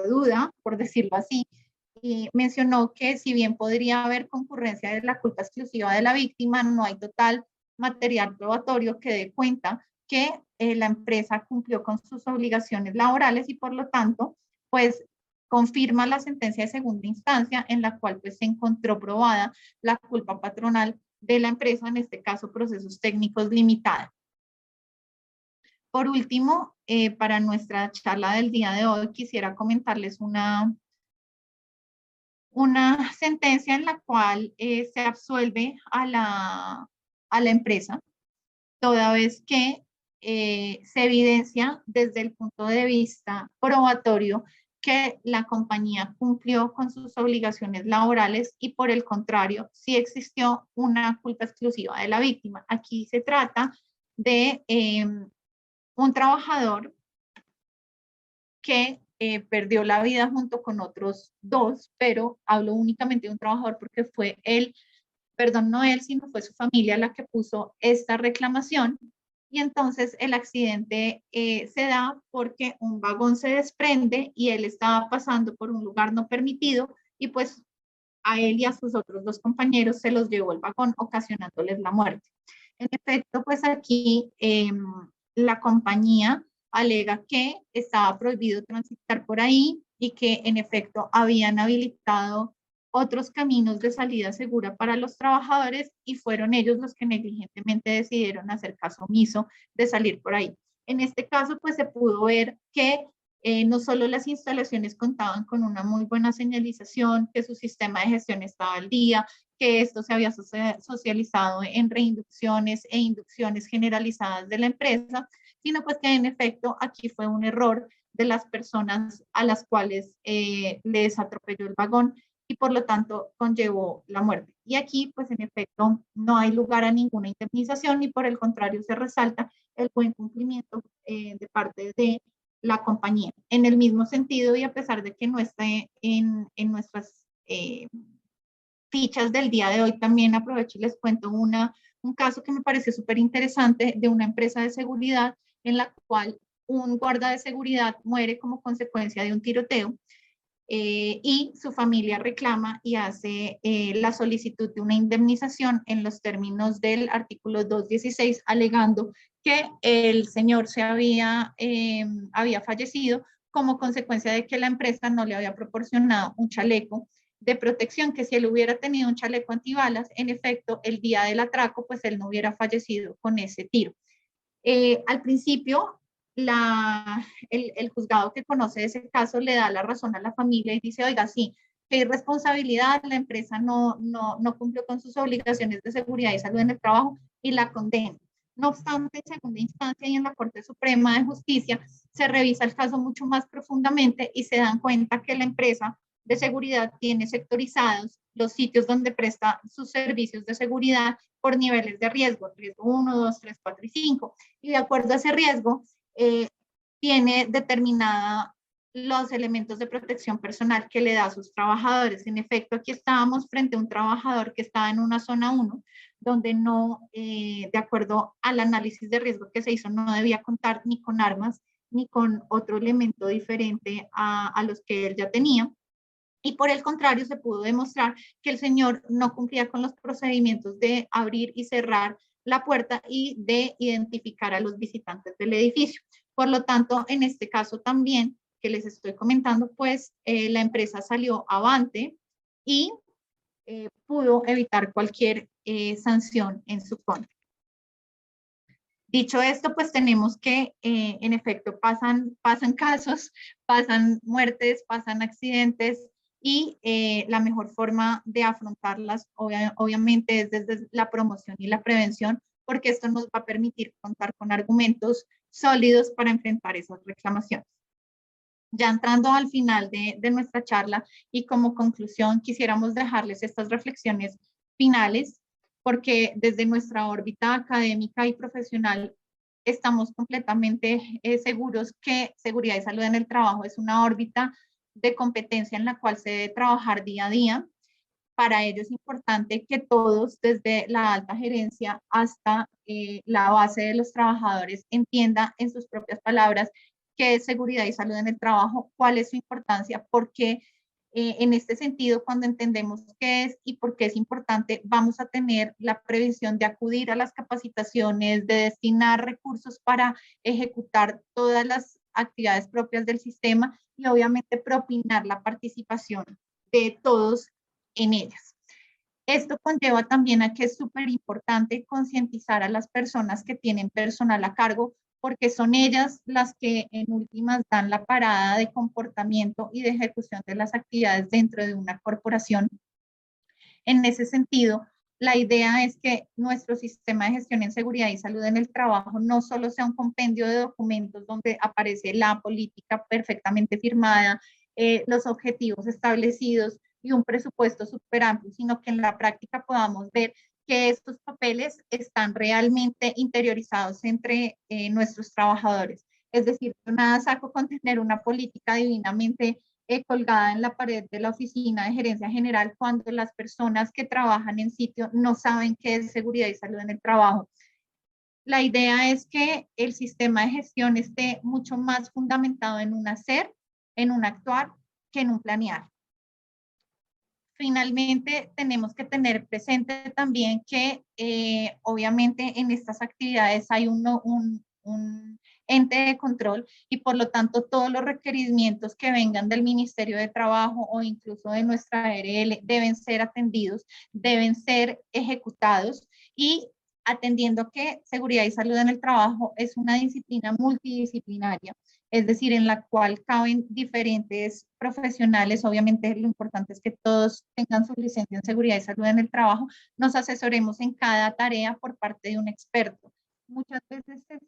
S1: duda, por decirlo así, mencionó que si bien podría haber concurrencia de la culpa exclusiva de la víctima, no hay total material probatorio que dé cuenta que la empresa cumplió con sus obligaciones laborales y por lo tanto, pues confirma la sentencia de segunda instancia en la cual pues se encontró probada la culpa patronal de la empresa, en este caso Procesos Técnicos Limitada. Por último, para nuestra charla del día de hoy, quisiera comentarles una sentencia en la cual se absuelve a la empresa, toda vez que se evidencia desde el punto de vista probatorio que la compañía cumplió con sus obligaciones laborales y por el contrario, sí existió una culpa exclusiva de la víctima. Aquí se trata de un trabajador que perdió la vida junto con otros dos, pero hablo únicamente de un trabajador porque fue él, perdón, no él, sino fue su familia la que puso esta reclamación. Y entonces el accidente se da porque un vagón se desprende y él estaba pasando por un lugar no permitido y pues a él y a sus otros dos compañeros se los llevó el vagón, ocasionándoles la muerte. En efecto, pues aquí la compañía alega que estaba prohibido transitar por ahí y que en efecto habían habilitado otros caminos de salida segura para los trabajadores y fueron ellos los que negligentemente decidieron hacer caso omiso de salir por ahí. En este caso, pues se pudo ver que no solo las instalaciones contaban con una muy buena señalización, que su sistema de gestión estaba al día, que esto se había socializado en reinducciones e inducciones generalizadas de la empresa, sino pues que en efecto aquí fue un error de las personas a las cuales les atropelló el vagón y por lo tanto conllevó la muerte. Y aquí pues en efecto no hay lugar a ninguna indemnización y por el contrario se resalta el buen cumplimiento de parte de la compañía. En el mismo sentido y a pesar de que no esté en nuestras fichas del día de hoy, también aprovecho y les cuento un caso que me pareció súper interesante de una empresa de seguridad en la cual un guarda de seguridad muere como consecuencia de un tiroteo y su familia reclama y hace la solicitud de una indemnización en los términos del artículo 216, alegando que el señor había fallecido como consecuencia de que la empresa no le había proporcionado un chaleco de protección, que si él hubiera tenido un chaleco antibalas, en efecto, el día del atraco, pues él no hubiera fallecido con ese tiro. Al principio, el juzgado que conoce ese caso le da la razón a la familia y dice, oiga, sí, qué irresponsabilidad, la empresa no cumplió con sus obligaciones de seguridad y salud en el trabajo y la condena. No obstante, en segunda instancia y en la Corte Suprema de Justicia se revisa el caso mucho más profundamente y se dan cuenta que la empresa de seguridad tiene sectorizados los sitios donde presta sus servicios de seguridad por niveles de riesgo 1, 2, 3, 4 y 5. Y de acuerdo a ese riesgo, tiene determinada los elementos de protección personal que le da a sus trabajadores. En efecto, aquí estábamos frente a un trabajador que estaba en una zona 1, donde no, de acuerdo al análisis de riesgo que se hizo, no debía contar ni con armas ni con otro elemento diferente a los que él ya tenía. Y por el contrario, se pudo demostrar que el señor no cumplía con los procedimientos de abrir y cerrar la puerta y de identificar a los visitantes del edificio. Por lo tanto, en este caso también, que les estoy comentando, pues la empresa salió avante y pudo evitar cualquier sanción en su contra. Dicho esto, pues tenemos que, en efecto, pasan casos, pasan muertes, pasan accidentes, y la mejor forma de afrontarlas obviamente es desde la promoción y la prevención, porque esto nos va a permitir contar con argumentos sólidos para enfrentar esas reclamaciones. Ya entrando al final de nuestra charla y como conclusión, quisiéramos dejarles estas reflexiones finales, porque desde nuestra órbita académica y profesional estamos completamente seguros que seguridad y salud en el trabajo es una órbita de competencia en la cual se debe trabajar día a día. Para ello es importante que todos, desde la alta gerencia hasta la base de los trabajadores, entienda en sus propias palabras qué es seguridad y salud en el trabajo, cuál es su importancia, por qué en este sentido, cuando entendemos qué es y por qué es importante, vamos a tener la previsión de acudir a las capacitaciones, de destinar recursos para ejecutar todas las actividades propias del sistema y obviamente propinar la participación de todos en ellas. Esto conlleva también a que es súper importante concientizar a las personas que tienen personal a cargo, porque son ellas las que en últimas dan la parada de comportamiento y de ejecución de las actividades dentro de una corporación. En ese sentido, la idea es que nuestro sistema de gestión en seguridad y salud en el trabajo no solo sea un compendio de documentos donde aparece la política perfectamente firmada, los objetivos establecidos y un presupuesto súper amplio, sino que en la práctica podamos ver que estos papeles están realmente interiorizados entre nuestros trabajadores. Es decir, nada saco con tener una política divinamente colgada en la pared de la oficina de gerencia general cuando las personas que trabajan en sitio no saben qué es seguridad y salud en el trabajo. La idea es que el sistema de gestión esté mucho más fundamentado en un hacer, en un actuar, que en un planear. Finalmente, tenemos que tener presente también que obviamente en estas actividades hay un ente de control y por lo tanto todos los requerimientos que vengan del Ministerio de Trabajo o incluso de nuestra ARL deben ser atendidos, deben ser ejecutados y atendiendo que seguridad y salud en el trabajo es una disciplina multidisciplinaria, es decir, en la cual caben diferentes profesionales. Obviamente lo importante es que todos tengan su licencia en seguridad y salud en el trabajo, nos asesoremos en cada tarea por parte de un experto. Muchas veces se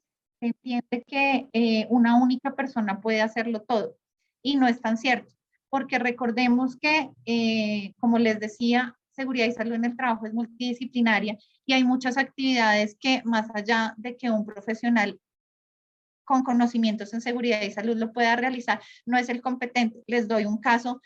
S1: entiende que una única persona puede hacerlo todo y no es tan cierto, porque recordemos que, como les decía, seguridad y salud en el trabajo es multidisciplinaria y hay muchas actividades que más allá de que un profesional con conocimientos en seguridad y salud lo pueda realizar, no es el competente. Les doy un caso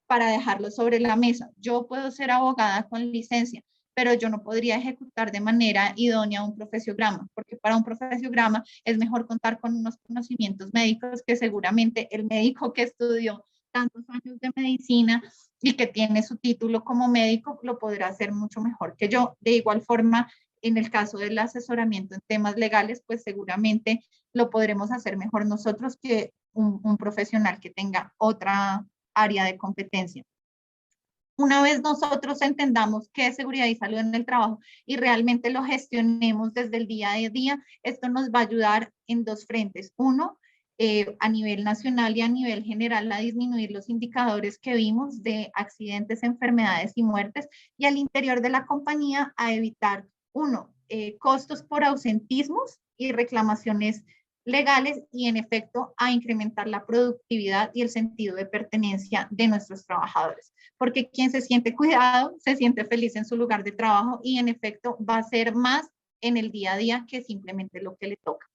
S1: para dejarlo sobre la mesa. Yo puedo ser abogada con licencia, pero yo no podría ejecutar de manera idónea un profesiograma, porque para un profesiograma es mejor contar con unos conocimientos médicos que seguramente el médico que estudió tantos años de medicina y que tiene su título como médico lo podrá hacer mucho mejor que yo. De igual forma, en el caso del asesoramiento en temas legales, pues seguramente lo podremos hacer mejor nosotros que un profesional que tenga otra área de competencia. Una vez nosotros entendamos qué es seguridad y salud en el trabajo y realmente lo gestionemos desde el día a día, esto nos va a ayudar en dos frentes. Uno, a nivel nacional y a nivel general a disminuir los indicadores que vimos de accidentes, enfermedades y muertes, y al interior de la compañía a evitar, uno, costos por ausentismos y reclamaciones legales y en efecto a incrementar la productividad y el sentido de pertenencia de nuestros trabajadores. Porque quien se siente cuidado, se siente feliz en su lugar de trabajo y en efecto va a ser más en el día a día que simplemente lo que le toca.